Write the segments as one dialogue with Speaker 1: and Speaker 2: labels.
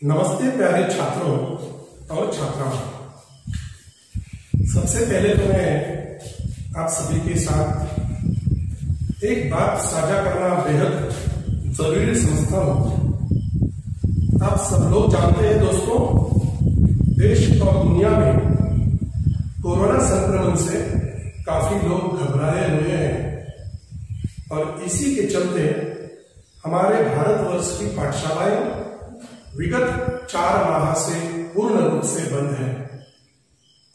Speaker 1: नमस्ते प्यारे छात्रों और छात्राओं। सबसे पहले तो मैं आप सभी के साथ एक बात साझा करना बेहद जरूरी समझता हूं। आप सब लोग जानते हैं दोस्तों, देश और दुनिया में कोरोना संक्रमण से काफी लोग घबराए हुए हैं और इसी के चलते हमारे भारतवर्ष की पाठशालाएं विगत 4 माह से पूर्ण रूप से बंद है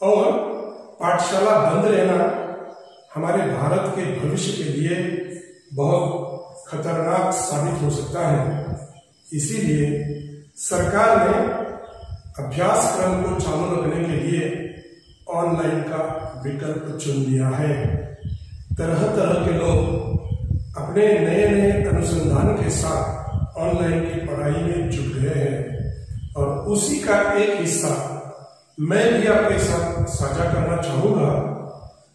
Speaker 1: और पाठशाला बंद रहना हमारे भारत के भविष्य के लिए बहुत खतरनाक साबित हो सकता है। इसीलिए सरकार ने अभ्यास क्रम को चालू रखने के लिए ऑनलाइन का विकल्प चुन लिया है। तरह तरह के लोग अपने नए नए अनुसंधान के साथ ऑनलाइन की पढ़ाई में जुट गए हैं और उसी का एक हिस्सा मैं भी आपके साथ साझा करना चाहूंगा।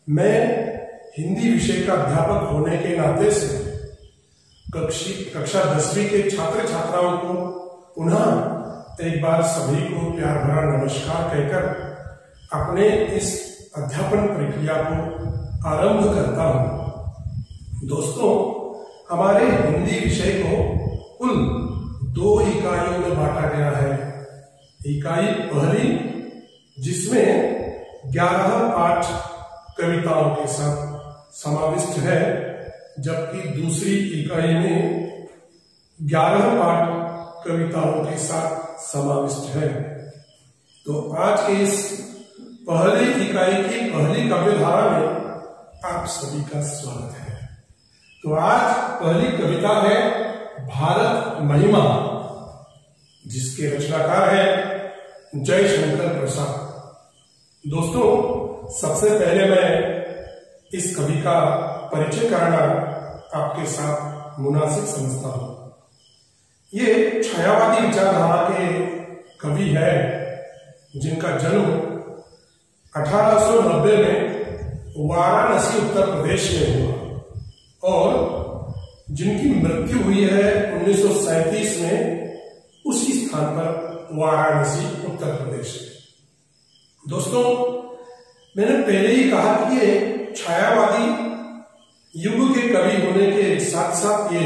Speaker 1: मैं हिंदी विषय का अध्यापक होने के नाते से कक्षा 10वीं के छात्र छात्राओं को पुनः एक बार सभी को प्यार भरा नमस्कार कहकर अपने इस अध्यापन प्रक्रिया को आरंभ करता हूं। दोस्तों, हमारे हिंदी विषय को कुल 2 इकाइयों में बांटा गया है। इकाई पहली, जिसमें 11 पाठ कविताओं के साथ समाविष्ट है, जबकि दूसरी इकाई में 11 पाठ कविताओं के साथ समाविष्ट है। तो आज के इस पहली इकाई की पहली काव्यधारा में आप सभी का स्वागत है। तो आज पहली कविता है भारत महिमा, जिसके रचनाकार है जयशंकर प्रसाद। दोस्तों, सबसे पहले मैं इस कवि का परिचय कराना आपके साथ मुनासिब समझता हूं। ये छायावादी विचारधारा के कवि है, जिनका जन्म 1890 में वाराणसी उत्तर प्रदेश में हुआ और जिनकी मृत्यु हुई है 1937 में उसी स्थान पर वाराणसी उत्तर प्रदेश। दोस्तों, मैंने पहले ही कहा कि ये छायावादी युग के कवि होने के साथ साथ ये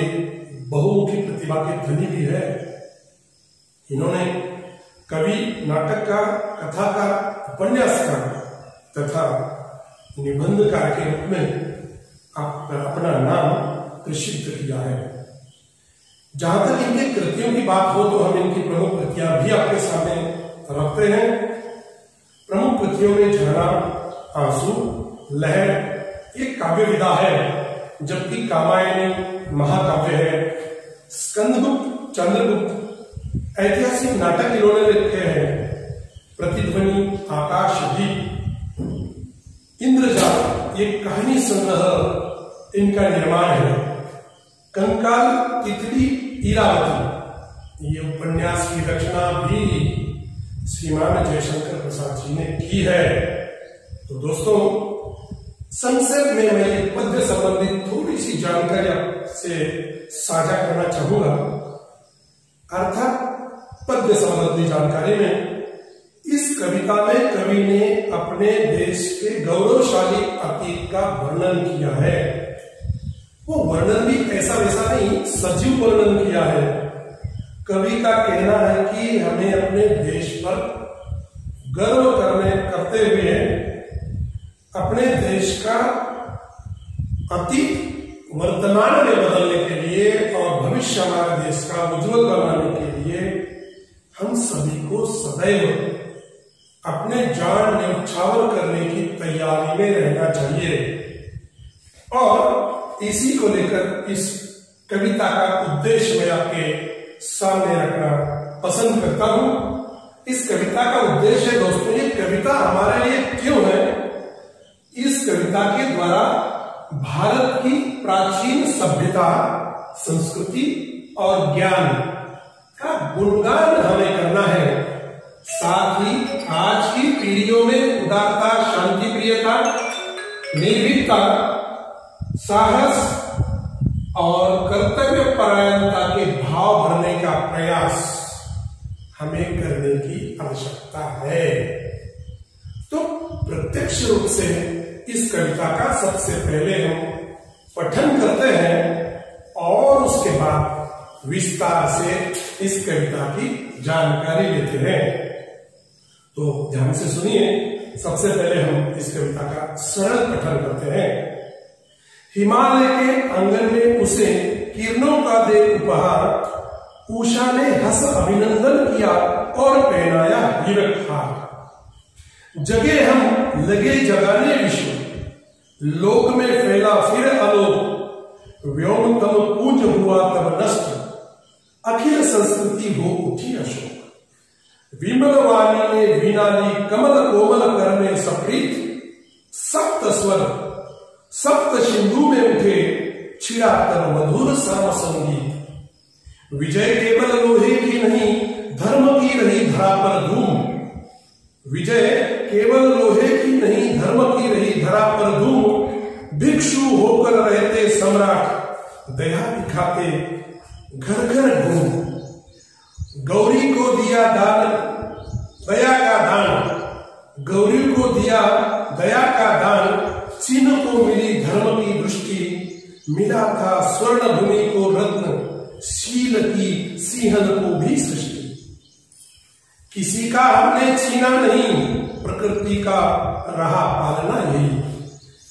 Speaker 1: बहुमुखी प्रतिभा के धनी भी है। इन्होंने कवि, नाटककार, कथाकार, उपन्यासकार तथा निबंधकार के रूप में अपना नाम प्रसिद्ध किया है। जहां तक इनके कृतियों की बात हो तो हम इनकी प्रमुख कृतियां भी आपके सामने रखते हैं। प्रमुख कृतियों में झरना, आंसू, लहर एक काव्य विधा है, जबकि कामायनी महाकाव्य है। स्कंदगुप्त, चंद्रगुप्त ऐतिहासिक नाटक इन्होंने लिखे हैं। प्रतिध्वनि, आकाशदीप, इंद्रजाल ये कहानी संग्रह इनका निर्माण है। कंकाल, तितली, इरावती ये उपन्यास की रचना भी श्रीमान जयशंकर प्रसाद जी ने की है। तो दोस्तों, संक्षेप में मैं ये पद्य संबंधित थोड़ी सी जानकारी आपसे साझा करना चाहूंगा। अर्थात पद्य संबंधी जानकारी में इस कविता में कवि ने अपने देश के गौरवशाली अतीत का वर्णन किया है। वो वर्णन भी ऐसा वैसा नहीं, सजीव वर्णन किया है। कवि का कहना है कि हमें अपने देश पर गर्व करते हुए अपने देश का अतीत वर्तमान में बदलने के लिए और भविष्य हमारे देश का उज्जवल बनाने के लिए हम सभी को सदैव अपने जान न्यौछावर करने की तैयारी में रहना चाहिए। और इसी को लेकर इस कविता का उद्देश्य मैं आपके सामने रखना पसंद करता हूं। इस कविता का उद्देश्य है दोस्तों, ये कविता हमारे लिए क्यों है? इस कविता के द्वारा भारत की प्राचीन सभ्यता, संस्कृति और ज्ञान का गुणगान हमें करना है। साथ ही आज की पीढ़ियों में उदारता, शांति प्रियता, निर्भीकता, साहस और कर्तव्य परायणता के भाव भरने का प्रयास हमें करने की आवश्यकता है। तो प्रत्यक्ष रूप से इस कविता का सबसे पहले हम पठन करते हैं और उसके बाद विस्तार से इस कविता की जानकारी लेते हैं। तो ध्यान से सुनिए। सबसे पहले हम इस कविता का सरल पठन करते हैं। हिमालय के आंगन में उसे किरणों का दे उपहार, उषा ने हंस अभिनंदन किया और पहनाया हीरक हार। जगे हम लगे जगाने विश्व, लोक में फैला फिर आलोक, व्योमतम पूज हुआ तब नष्ट, अखिल संस्कृति हो उठी अशोक। विमल वाणी ने वीणा ली कमल कोमल करने सप्रीत, सप्त स्वर सप्त सिंधु में उठे छिड़ा तब मधुर साम संगीत। विजय केवल लोहे की नहीं धर्म की रही धरा पर धूम, विजय केवल लोहे की नहीं धर्म की रही धरा पर धूम। भिक्षु होकर रहते सम्राट, दया दिखाते घर घर घूम। गौरी को दिया दान दया का दान, गौरी को दिया दया का दान। चिन्ह को मिली धर्म की दृष्टि, मिला था स्वर्ण भूमि को रत्न, शील की सिंहन को भी सृष्टि। किसी का हमने छीना नहीं, प्रकृति का रहा पालना यही।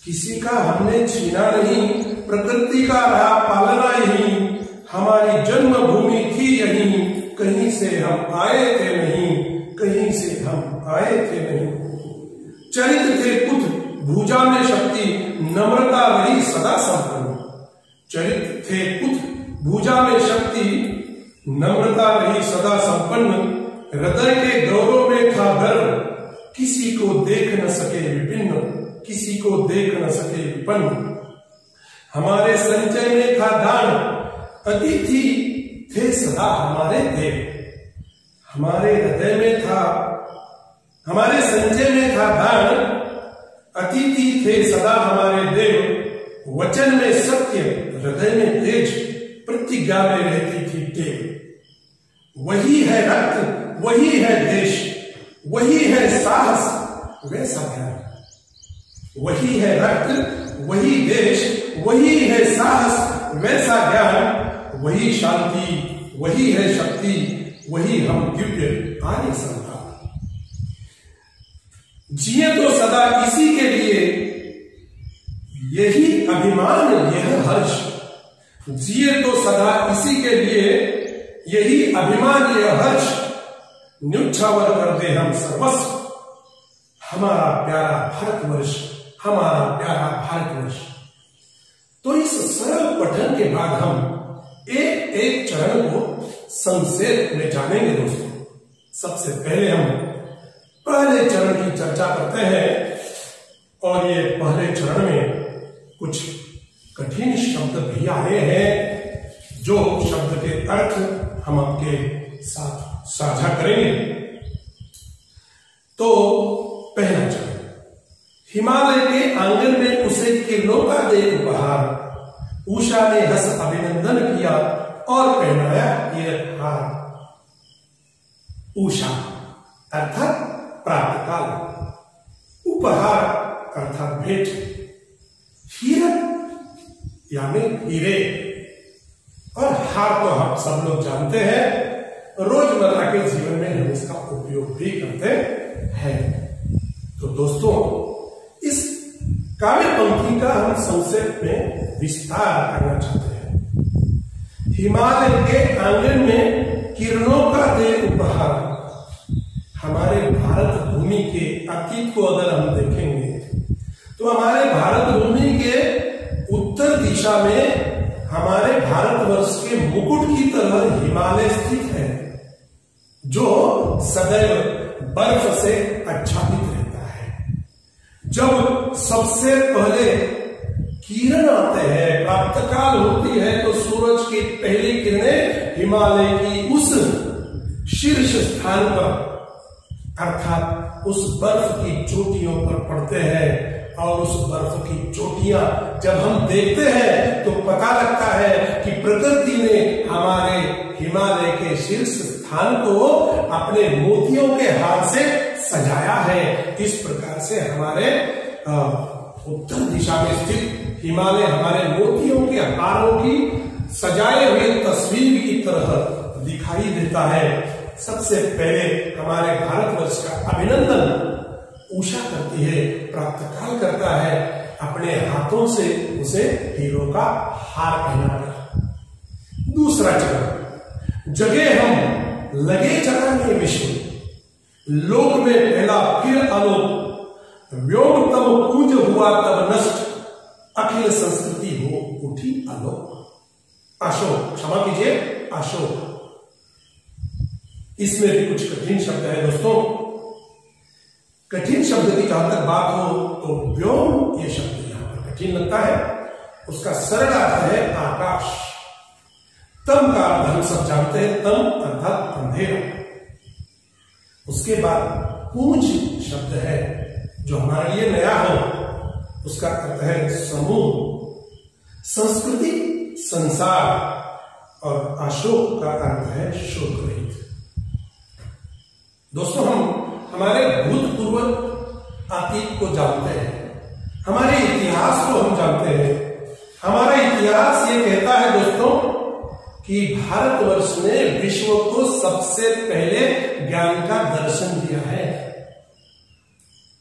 Speaker 1: किसी का हमने छीना नहीं, प्रकृति का रहा पालना यही। हमारी जन्मभूमि थी यही, कहीं से हम आए थे नहीं, कहीं से हम आए थे नहीं। चरित्र थे पुत्र भुजा में शक्ति, नम्रता रही सदा संपन्न। चरित्र थे पुत्र भुजा में शक्ति, नम्रता रही सदा संपन्न। हृदय के गौरव में था गर्व, किसी को देख न सके विभिन्न, किसी को देख न सके विपन्न। हमारे संचय में था दान, अतिथि थे सदा हमारे देव। हमारे हृदय में था, हमारे संचय में था दान, अतिथि थे सदा हमारे देव। वचन में सत्य, हृदय में तेज, प्रतिज्ञा में रहती थी टेव। वही है रक्त, वही है देश, वही है साहस वैसा ज्ञान। वही है रक्त, वही देश, वही है साहस वैसा ज्ञान। वही शांति, वही है शक्ति, वही हम दिव्य आर्य संतान। जिए तो सदा इसी के लिए, यही अभिमान यह हर्ष। जिए तो सदा इसी के लिए, यही अभिमान यह हर्ष। न्युच्छावर कर दे हम सर्वस्व, हमारा प्यारा भारतवर्ष, हमारा प्यारा भारतवर्ष। तो इस सरल पठन के बाद हम एक एक चरण को संक्षेप में जानेंगे दोस्तों। सबसे पहले हम पहले चरण की चर्चा करते हैं, और ये पहले चरण में कुछ कठिन शब्द भी आए हैं, जो शब्द के अर्थ हम आपके साथ साझा करेंगे। तो पहला चरण, हिमालय के आंगन में उसे किरणों का दे उपहार, उषा ने हंस अभिनंदन किया और पहनाया ये हार। उषा अर्थात प्रातःकाल, उपहार अर्थात भेंट, हीरक यानी हीरे, और हार तो हम सब लोग जानते हैं, रोजमर्रा के जीवन में हम इसका उपयोग भी करते हैं। तो दोस्तों, इस काव्य पंक्ति का हम संक्षेप में विस्तार करना चाहते हैं। हिमालय के आंगन में किरणों का दे उपहार। हमारे भारत भूमि के अतीत को अगर हम देखेंगे तो हमारे भारत भूमि के उत्तर दिशा में हमारे भारतवर्ष के मुकुट की तरह हिमालय स्थित है, जो सदैव बर्फ से आच्छादित रहता है। जब सबसे पहले किरण आते हैं, प्रातःकाल होती है, तो सूरज की पहली किरणें हिमालय की उस शीर्ष स्थान पर अर्थात उस बर्फ की चोटियों पर पड़ते हैं, और उस बर्फ की चोटियां जब हम देखते हैं तो पता लगता है कि प्रकृति ने हमारे हिमालय के शीर्ष स्थान को अपने मोतियों के हार से सजाया है। इस प्रकार से हमारे उत्तर दिशा में स्थित हिमालय हमारे मोतियों के हारों की सजाए हुए तस्वीर की तरह दिखाई देता है। सबसे पहले हमारे भारतवर्ष का अभिनंदन उषा करती है, प्रातःकाल करता है, अपने हाथों से उसे हीरो का हार पहनाकर। दूसरा चरण, जगे हम लगे चराने विश्व, लोक में पहला फिर आलोक, व्योम तब पूज हुआ तब नष्ट, अखिल संस्कृति हो उठी आलोक। अशोक, क्षमा कीजिए, अशोक। इसमें भी कुछ कठिन शब्द है दोस्तों। कठिन शब्द की जहां तक बात हो तो व्योम ये शब्द यहां पर कठिन लगता है। उसका सरल अर्थ है आकाश। तम का अर्थ हम सब जानते हैं, तम अर्थात अंधेरा। उसके बाद पूंज शब्द है जो हमारे लिए नया हो, उसका अर्थ है समूह, संस्कृति, संसार, और अशोक का अर्थ है शोक रहित। दोस्तों, हम हमारे भूतपूर्व अतीत को जानते हैं, हमारे इतिहास को हम जानते हैं। हमारा इतिहास ये कहता है दोस्तों कि भारतवर्ष ने विश्व को सबसे पहले ज्ञान का दर्शन दिया है,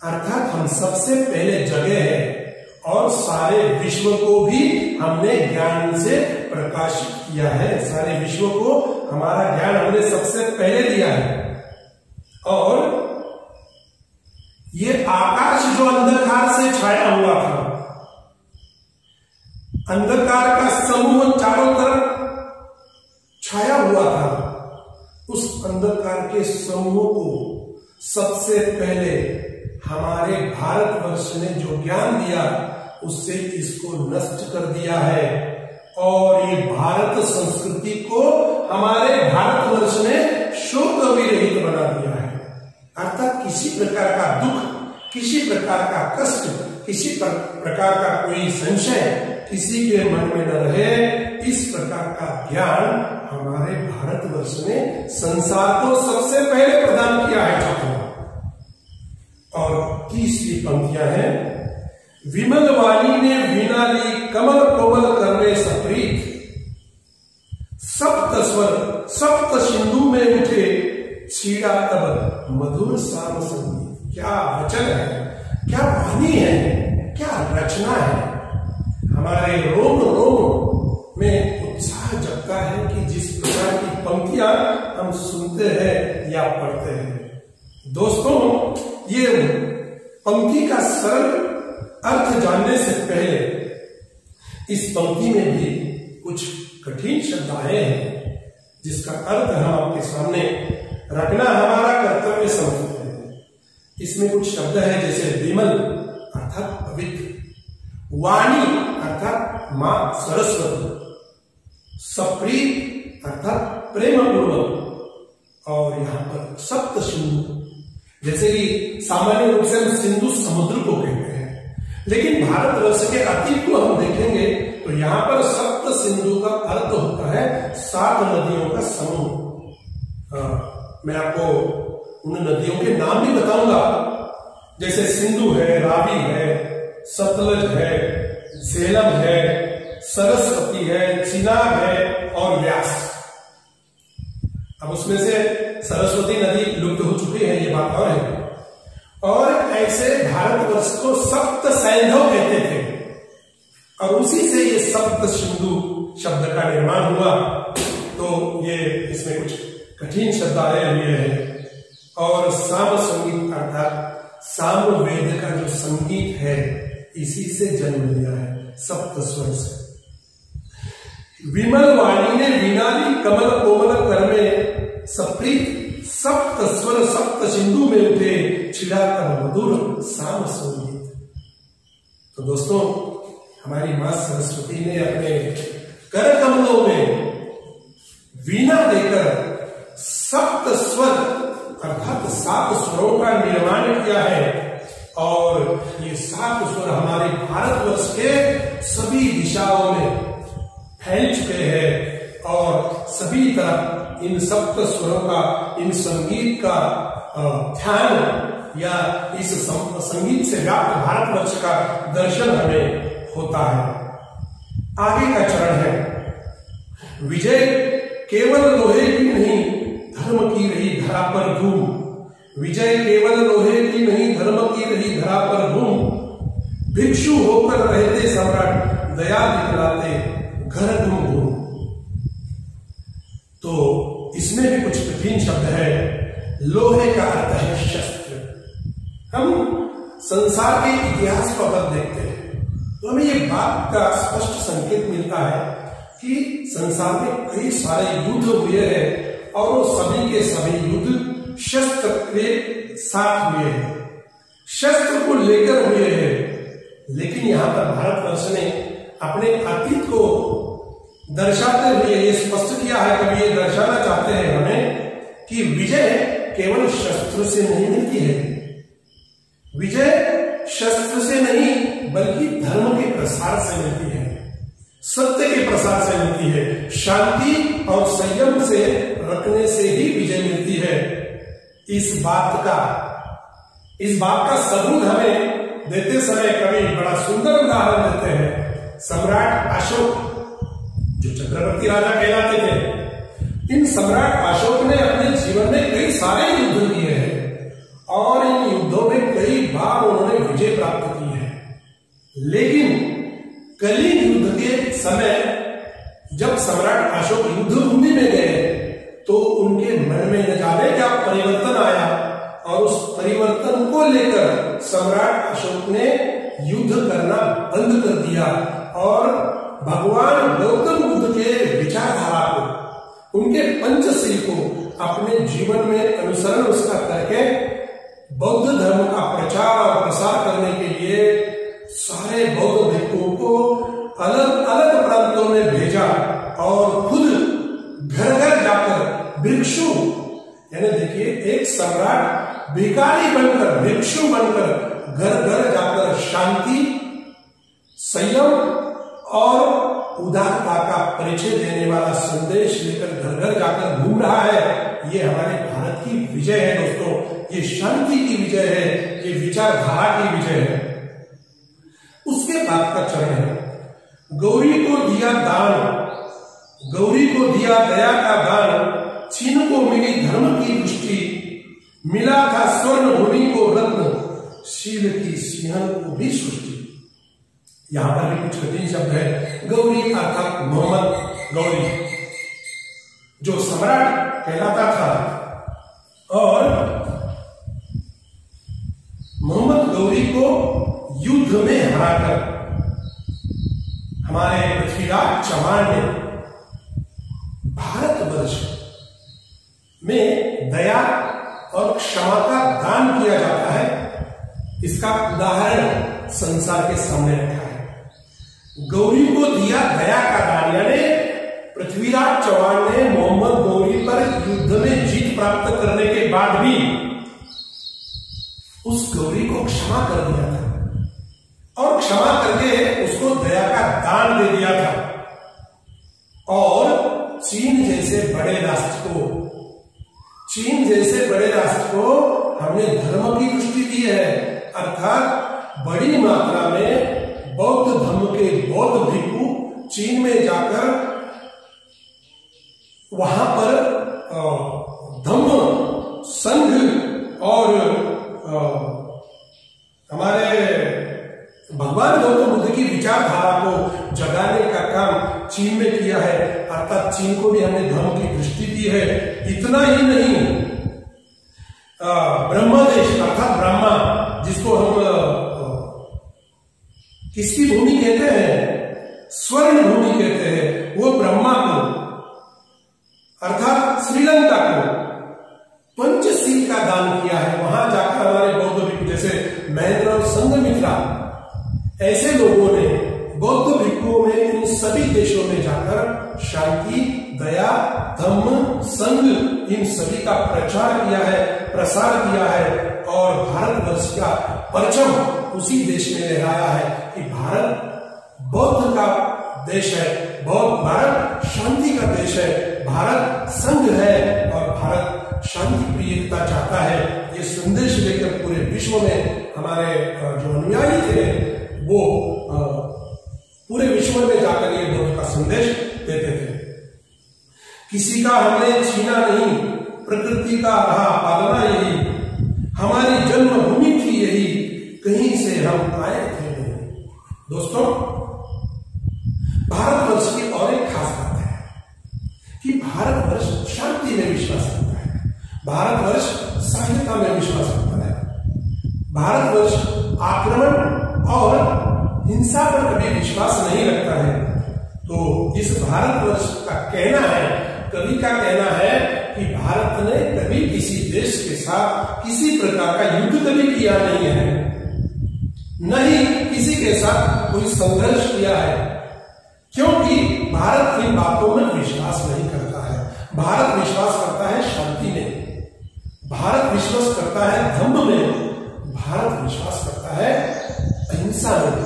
Speaker 1: अर्थात हम सबसे पहले जगे हैं और सारे विश्व को भी हमने ज्ञान से प्रकाशित किया है। सारे विश्व को हमारा ज्ञान हमने सबसे पहले दिया है। और ये आकाश जो अंधकार से छाया हुआ था, अंधकार का समूह चारों तरफ छाया हुआ था, उस अंधकार के समूह को सबसे पहले हमारे भारतवर्ष ने जो ज्ञान दिया उससे इसको नष्ट कर दिया है। और ये भारत संस्कृति को हमारे भारतवर्ष ने शोक विरहित बना दिया है, अर्थात किसी प्रकार का दुख, किसी प्रकार का कष्ट, किसी प्रकार का कोई संशय किसी के मन में न रहे, इस प्रकार का ज्ञान हमारे भारतवर्ष ने संसार को सबसे पहले प्रदान किया है छात्रों। और तीसरी पंक्तियां हैं, विमल वाणी ने वीणा ली कमल कोमल करने सप्रीत, सप्त स्वर सप्त सिंधु में उठे छीड़ा तब मधुर साम संगीत। क्या वचन है, क्या वाणी है, क्या रचना है। हमारे रोम रोम में उत्साह जगता है कि जिस प्रकार की पंक्तियां हम सुनते हैं या पढ़ते हैं। दोस्तों, ये पंक्ति का सरल अर्थ जानने से पहले इस पंक्ति में भी कुछ कठिन शब्द आए हैं जिसका अर्थ हम आपके सामने रखना हमारा कर्तव्य समझते हैं। इसमें कुछ शब्द है जैसे विमल अर्थात पवित्र, वाणी अर्थात मां सरस्वती, सप्रीत अर्थात प्रेम पूर्वक, और यहाँ पर सप्त सिंधु, जैसे कि सामान्य रूप से हम सिंधु समुद्र को कहते हैं, लेकिन भारतवर्ष के अतीत को हम देखेंगे तो यहाँ पर सप्त सिंधु का अर्थ होता है 7 नदियों का समूह। मैं आपको उन नदियों के नाम भी बताऊंगा, जैसे सिंधु है, रावी है, सतलज है, झेलम है, सरस्वती है, चिनाब है और व्यास। अब उसमें से सरस्वती नदी लुप्त हो चुकी है, ये बात और है। और ऐसे भारतवर्ष को सप्त सैंधव कहते थे और उसी से ये सप्त सिंधु शब्द का निर्माण हुआ। तो ये इसमें कुछ कठिन शब्द आए हुए हैं। और साम संगीत अर्थात साम वेद का जो संगीत है इसी से जन्म लिया है, सप्त स्वर से। विमल वाणी ने वीणा ली कमल कोमल कर में सप्रीत, सप्त स्वर सप्त सिंधु में उठे छिड़ा कर मधुर साम संगीत। तो दोस्तों, हमारी मां सरस्वती ने अपने कर कमलों में वीणा देकर सप्त स्वर अर्थात 7 स्वरों का निर्माण किया है। और ये 7 स्वर हमारे भारतवर्ष के सभी दिशाओं में फैल चुके हैं और सभी तरफ इन सप्त स्वरों का, इन संगीत का ध्यान या इस संगीत से व्याप्त भारतवर्ष का दर्शन हमें होता है। आगे का चरण है विजय केवल लोहे की नहीं धर्म की रही धरा पर धूम। विजय केवल लोहे की नहीं धर्म की रही धरा पर धूम। भिक्षु होकर रहते सम्राट दया दिखलाते घर धूम धूम। तो इसमें भी कुछ कठिन शब्द है। लोहे का अर्थ है शस्त्र। हम संसार के इतिहास को अगर देखते हैं तो हमें ये बात का स्पष्ट संकेत मिलता है कि संसार में कई सारे युद्ध हुए हैं और वो सभी के सभी युद्ध शस्त्र के साथ हुए हैं, शस्त्र को लेकर हुए हैं। लेकिन यहाँ पर भारतवर्ष ने अपने अतीत को दर्शाते हुए ये स्पष्ट किया है, कभी ये दर्शाना चाहते हैं हमें कि विजय केवल शस्त्र से नहीं मिलती है। विजय शस्त्र से नहीं बल्कि धर्म के प्रसार से मिलती है, सत्य के प्रसार से मिलती है, शांति और संयम से रखने से ही विजय मिलती है। इस बात का सबूत हमें देते समय कवि बड़ा सुंदर उदाहरण देते हैं। सम्राट अशोक जो चक्रवर्ती राजा कहलाते थे, इन सम्राट अशोक ने अपने जीवन में कई सारे युद्ध किए हैं और इन युद्धों में कई बार उन्होंने विजय प्राप्त की है। लेकिन कलिंग युद्ध के समय जब सम्राट अशोक युद्ध भूमि में गए तो उनके मन में न जाने क्या परिवर्तन आया और उस परिवर्तन को लेकर सम्राट अशोक ने युद्ध करना बंद कर दिया और भगवान गौतम बुद्ध के विचारधारा को, उनके पंचशील को अपने जीवन में अनुसरण उसका करके बौद्ध धर्म का प्रचार और प्रसार करने के लिए सारे बौद्ध भिक्षुओं को अलग अलग प्रांतों में भेजा और खुद घर घर जाकर भिक्षु, यानी देखिए एक सम्राट भिखारी बनकर, भिक्षु बनकर घर घर जाकर शांति, संयम और उदारता का परिचय देने वाला संदेश लेकर घर घर जाकर घूम रहा है। ये हमारे भारत की विजय है दोस्तों, ये शांति की विजय है, ये विचारधारा की विजय है। उसके बाद का चरण है गौरी को दिया दान, गौरी को दिया दया का दान। चीन को मिली धर्म की दृष्टि, मिला था स्वर्ण भूमि को रत्न, शील की सिंहन को भी सृष्टि। यहां पर भी कुछ कठिन शब्द है। गौरी अर्थात मोहम्मद गौरी जो सम्राट कहलाता था और मोहम्मद गौरी को युद्ध में हराकर हमारे पृथ्वीराज चौहान ने भारतवर्ष में दया और क्षमा का दान किया जाता है, इसका उदाहरण संसार के सामने रखा है। गौरी को दिया दया का दान, यानी पृथ्वीराज चौहान ने मोहम्मद गौरी पर युद्ध में जीत प्राप्त करने के बाद भी उस गौरी को क्षमा कर दिया था और क्षमा करके उसको दया का दान दे दिया था। और चीन जैसे बड़े राष्ट्र को हमने धर्म की दृष्टि दी है, अर्थात बड़ी मात्रा में बौद्ध धर्म के बौद्ध भिक्षु चीन में जाकर वहां पर धम्म संघ और हमारे भगवान गौतम बुद्ध की विचारधारा को जगाने का काम चीन में किया है, अर्थात चीन को भी हमने धर्म की दृष्टि दी है। इतना ही नहीं, ब्रह्म देश अर्थात ब्रह्मा, जिसको हम किसकी भूमि कहते हैं, स्वर्ण भूमि कहते हैं, वो ब्रह्मा को अर्थात श्रीलंका को पंचशील का दान किया है। वहां जाकर हमारे बौद्ध भिक्षु जैसे महेंद्र और संघमित्रा ऐसे लोगों ने बौद्ध भिक्षुओं में इन सभी देशों में जाकर शांति, दया, धम्म, संघ इन सभी का प्रचार किया है, प्रसार किया है और भारतवर्ष का परचम उसी देश में लहराया है कि भारत बौद्ध का देश है, बहुत भारत शांति का देश है, भारत संघ है और भारत शांति प्रियता चाहता है। ये संदेश लेकर पूरे विश्व में हमारे जो अनुयायी थे वो पूरे विश्व में जाकर ये बुद्ध का संदेश देते थे। किसी का हमने छीना नहीं, प्रकृति का रहा पालना यही, हमारी जन्मभूमि थी यही, कहीं से हम आए थे नहीं। दोस्तों, भारतवर्ष की और एक खास बात है कि भारतवर्ष शांति में विश्वास रखता है, भारतवर्ष सहायता में विश्वास रखता है, भारतवर्ष आक्रमण और हिंसा पर कभी विश्वास नहीं रखता है। तो इस भारतवर्ष का कहना है, कवि का कहना है कि भारत ने कभी किसी देश के साथ किसी प्रकार का युद्ध कभी किया नहीं है, न ही किसी के साथ कोई संघर्ष किया है, क्योंकि भारत इन बातों में विश्वास नहीं करता है। भारत विश्वास करता है शांति में, भारत विश्वास करता है धम्म में, भारत विश्वास करता है अहिंसा में।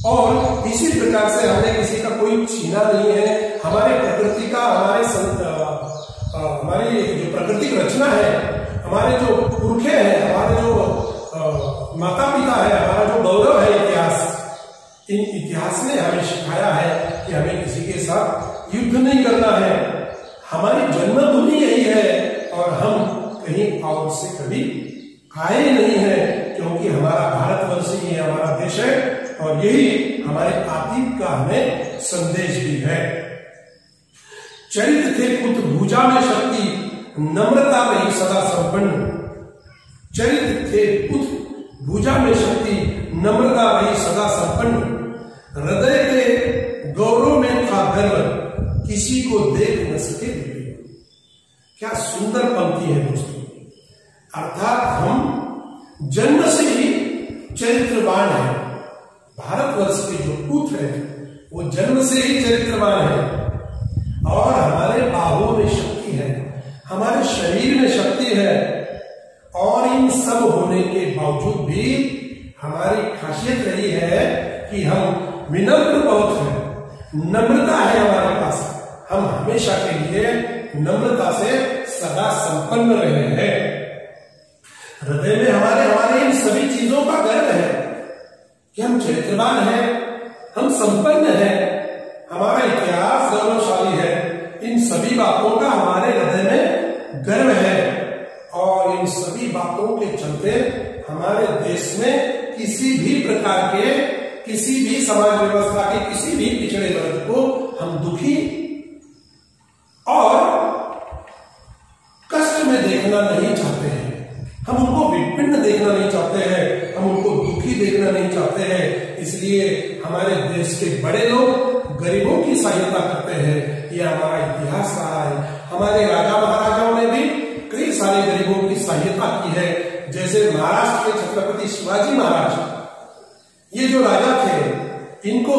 Speaker 1: और इसी प्रकार से हमने किसी का कोई छीना नहीं है। हमारे प्रकृति का, हमारी जो प्राकृतिक रचना है, हमारे जो पुरखे हैं, हमारे जो माता पिता है, हमारा जो गौरव है इतिहास, इन इतिहास ने हमें सिखाया है कि हमें किसी के साथ युद्ध नहीं करना है। हमारी जन्मभूमि यही है और हम कहीं और से कभी आए नहीं है, क्योंकि हमारा भारतवर्ष ही हमारा देश है और यही हमारे आतीत का हमें संदेश भी है। चरित्र थे पुत्र भुजा में शक्ति, नम्रता रही सदा संपन्न। चरित्र थे पुत्र भुजा में शक्ति, नम्रता रही सदा संपन्न। हृदय के गौरव में था गर्व, किसी को देख न सके विपिन। क्या सुंदर पंक्ति है दोस्तों। अर्थात हम जन्म से ही चरित्रवान है। भारतवर्ष के जो पुत्र है वो जन्म से ही चरित्रवान है और हमारे बाहुओं में शक्ति है, हमारे शरीर में शक्ति है। और इन सब होने के बावजूद भी हमारी खासियत रही है कि हम विनम्र बहुत हैं, नम्रता है हमारे पास। हम हमेशा के लिए नम्रता से सदा संपन्न रहे हैं। हृदय में हमारे इन सभी चीजों का गर्व है कि हम चरित्रवान हैं, हम संपन्न हैं, हमारा इतिहास गौरवशाली है। इन सभी बातों का हमारे हृदय में गर्व है और इन सभी बातों के चलते हमारे देश में किसी भी प्रकार के, किसी भी समाज व्यवस्था के किसी भी पिछड़े वर्ग को हम दुखी और कष्ट में देखना नहीं चाहते हैं। हम उनको विभिन्न देखना नहीं चाहते हैं, हम उनको दुखी देखना नहीं चाहते हैं। इसलिए हमारे देश के बड़े लोग गरीबों की सहायता करते हैं। यह हमारा इतिहास रहा है। हमारे राजा महाराजाओं ने भी कई सारे गरीबों की सहायता की है। जैसे महाराष्ट्र के छत्रपति शिवाजी महाराज, ये जो राजा थे इनको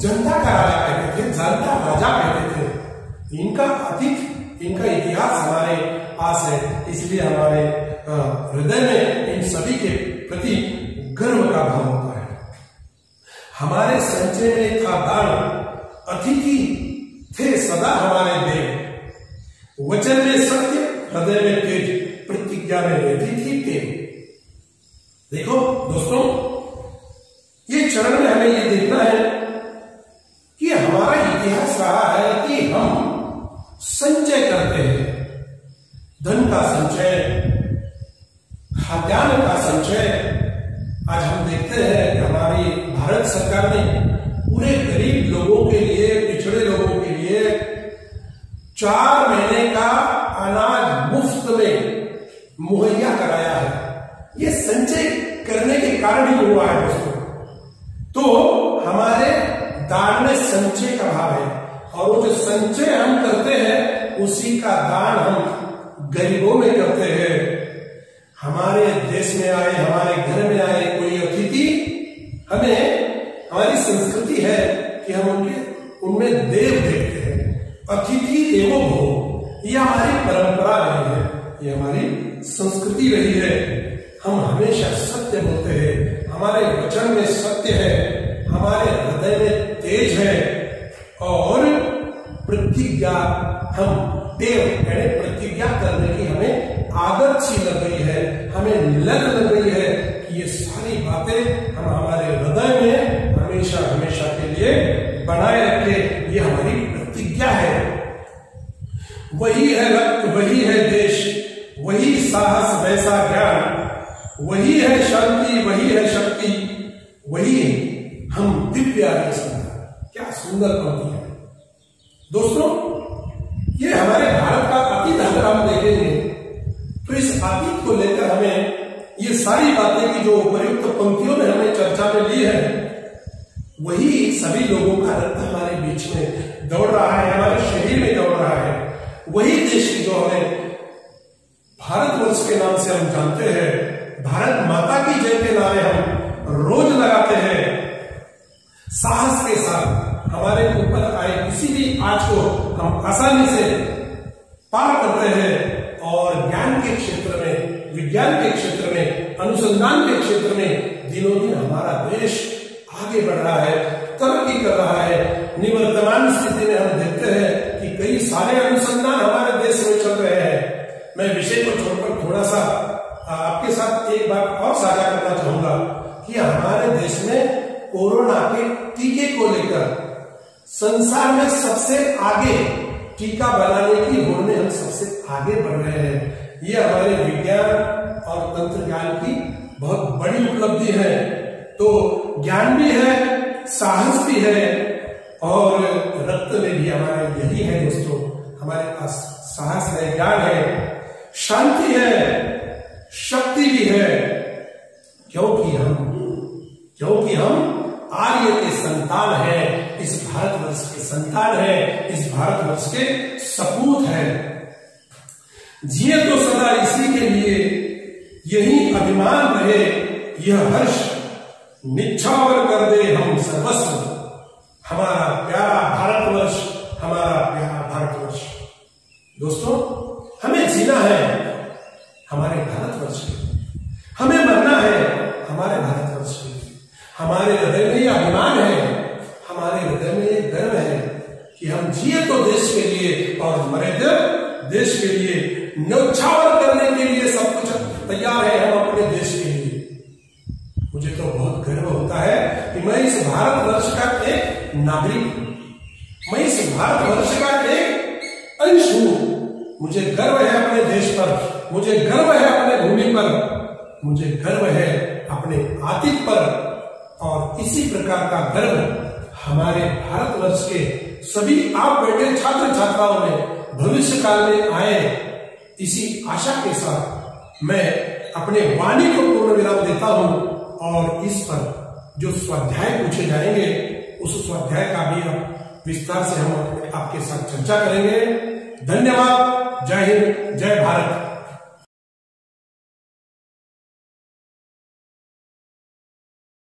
Speaker 1: जनता का राजा कहते थे, जनता राजा कहते थे। इनका अतीत, इनका इतिहास हमारे पास है। इसलिए हमारे हृदय में इन सभी के प्रति गर्व का भाव होता है। हमारे संचय में था दान, अतिथि थे सदा हमारे देव। वचन में सत्य, हृदय में तेज, प्रतिज्ञा में रहती थी प्रेम। देखो दोस्तों, ये चरण में हमें ये देखना है कि हमारा इतिहास रहा है कि हम संचय करते हैं, धन का संचय, खाद्यान्न का संचय। आज हम देखते हैं कि हमारी भारत सरकार ने पूरे गरीब लोगों के लिए, पिछड़े लोगों के लिए 4 महीने का अनाज मुफ्त में मुहैया कराया है। ये संचय करने के कारण ही हुआ है दोस्तों। तो हमारे दान में संचय का भाव है और वो जो संचय हम करते हैं उसी का दान हम गरीबों में करते हैं। हमारे देश में आए, हमारे घर में आए कोई अतिथि, हमें हमारी संस्कृति है कि हम उनमें देव देखते हैं। अतिथि देवो भव, ये हमारी परंपरा रही है, ये हमारी संस्कृति रही है। हम हमेशा सत्य बोलते हैं, हमारे वचन में सत्य है, हमारे हृदय में तेज है और प्रतिज्ञा हम देव यानी प्रतिज्ञा करने की हमें आदत सी लग गई है, हमें लग गई है कि ये सारी बातें हम हमारे हृदय में हमेशा हमेशा के लिए बनाए रखे। ये हमारी प्रतिज्ञा है। वही है रक्त, वही है देश, वही साहस वैसा ज्ञान, वही है शांति, वही है शक्ति, वही हम दिव्य आर्य संतान। क्या सुंदर पंक्ति है दोस्तों। ये हमारे भारत का अतीत अगर हम देखेंगे तो इस अतीत को लेकर हमें ये सारी बातें की जो उपयुक्त पंक्तियों में हमने चर्चा में ली है, वही सभी लोगों का रक्त हमारे बीच में दौड़ रहा है, हमारे शरीर में दौड़ रहा है। वही देश की जो हमें भारतवर्ष के नाम से हम जानते हैं, भारत माता की जय के नारे हम रोज लगाते हैं। साहस के साथ हमारे ऊपर आए किसी भी आंच को हम आसानी से पार करते हैं और ज्ञान के क्षेत्र में, विज्ञान के क्षेत्र में, अनुसंधान के क्षेत्र में दिनों दिन हमारा देश आगे बढ़ रहा है, तरक्की कर रहा है। निवर्तमान स्थिति में हम देखते हैं कि कई सारे अनुसंधान हमारे देश में चल रहे हैं। मैं विषय को छोड़कर थोड़ा सा आपके साथ एक बात और साझा करना चाहूंगा कि हमारे देश में कोरोना के टीके को लेकर संसार में सबसे आगे टीका बनाने की होड़ में हम सबसे आगे बढ़ रहे हैं। ये हमारे विज्ञान और तंत्र ज्ञान की बहुत बड़ी उपलब्धि है। तो ज्ञान भी है, साहस भी है और रक्त में भी हमारा यही है दोस्तों। हमारे पास साहस है, ज्ञान है, शांति है, शक्ति भी है, क्योंकि हम आर्य के संतान हैं, इस भारतवर्ष के संतान हैं, इस भारतवर्ष के सपूत हैं। जिए तो सदा इसी के लिए, यही अभिमान रहे, यह हर्ष निछावर कर दे हम सर्वस्व। हमारा प्यारा भारतवर्ष, हमारा प्यारा भारतवर्ष। दोस्तों, हमें जीना है हमारे भारतवर्ष के, हमें मरना है हमारे भारतवर्ष के। हमारे हृदय में अभिमान है, हमारे हृदय में ये गर्व है कि हम जिए तो देश के लिए और मरे तो देश के लिए। न्यौछावर करने के लिए सब कुछ तैयार है हम अपने देश के लिए। मुझे तो बहुत गर्व होता है कि मैं इस भारतवर्ष का एक नागरिक हूं, मैं इस भारतवर्ष का एक अंश हूं। मुझे गर्व है अपने देश पर, मुझे गर्व है अपने भूमि पर, मुझे गर्व है अपने अतीत पर। और इसी प्रकार का गर्व हमारे भारतवर्ष के सभी आप बैठे छात्र छात्राओं में भविष्य काल में आए, इसी आशा के साथ मैं अपने वाणी को पूर्ण विराम देता हूं। और इस पर जो स्वाध्याय पूछे जाएंगे उस स्वाध्याय का भी विस्तार से हम आपके साथ चर्चा करेंगे। धन्यवाद। जय हिंद, जय भारत।